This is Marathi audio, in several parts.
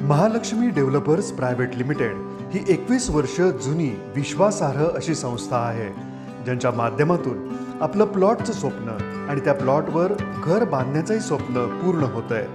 महालक्ष्मी डेव्हलपर्स प्रायव्हेट लिमिटेड ही 21 वर्ष जुनी विश्वासार्ह अशी संस्था आहे, ज्यांच्या माध्यमातून आपलं प्लॉटचं स्वप्न आणि त्या प्लॉटवर घर बांधण्याचंही स्वप्न पूर्ण होतंय।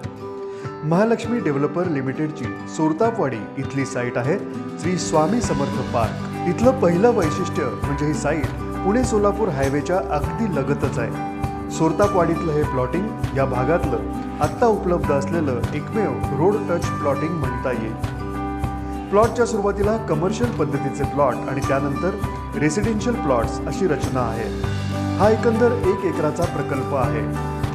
महालक्ष्मी डेव्हलपर लिमिटेडची सोरतापवाडी इथली साईट आहे श्री स्वामी समर्थ पार्क। इथलं पहिलं वैशिष्ट्य म्हणजे ही साईट पुणे सोलापूर हायवेच्या अगदी लगतच आहे। सोरतापवाडीतलं हे प्लॉटिंग या भागातलं आत्ता उपलब्ध असलेलं एकमेव रोड टच प्लॉटिंग म्हणता येईल। प्लॉटच्या सुरुवातीला कमर्शियल पद्धतीचे प्लॉट आणि त्यानंतर रेसिडेन्शियल प्लॉट्स अशी रचना आहे। हा एकंदर 1 एकराचा प्रकल्प आहे।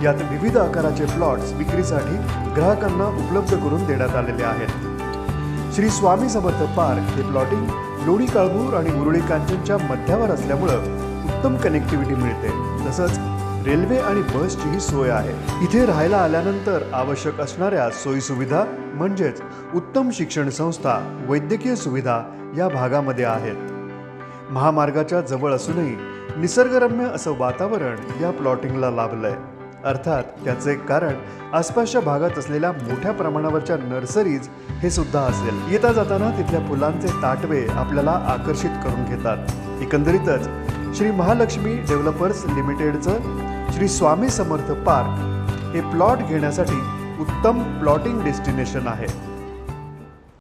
यात विविध आकाराचे प्लॉट्स विक्रीसाठी ग्राहकांना उपलब्ध करून देण्यात आलेले आहेत। श्री स्वामी समर्थ पार्क हे प्लॉटिंग लोणी काळभोर आणि उरुळी कांचनच्या मध्यावर असल्यामुळे उत्तम कनेक्टिव्हिटी मिळते। तसंच रेल्वे आणि बसचीही सोय आहे। इथे राहायला आल्यानंतर आवश्यक असणाऱ्या सोयी सुविधा म्हणजेच उत्तम शिक्षण संस्था, वैद्यकीय सुविधा या भागामध्ये आहेत। महामार्गाच्या जवळ असूनही निसर्गरम्य असं वातावरण या प्लॉटिंगला लाभलंय। अर्थात त्याचे एक कारण आसपासच्या भागात असलेल्या मोठ्या प्रमाणावरच्या नर्सरीज हे सुद्धा असेल। येता जाताना तिथल्या फुलांचे ताटवे आपल्याला आकर्षित करून घेतात। एकंदरीतच श्री महालक्ष्मी डेव्हलपर्स लिमिटेडचं श्री स्वामी समर्थ पार्क हे प्लॉट घेण्यासाठी उत्तम प्लॉटिंग डेस्टिनेशन आहे।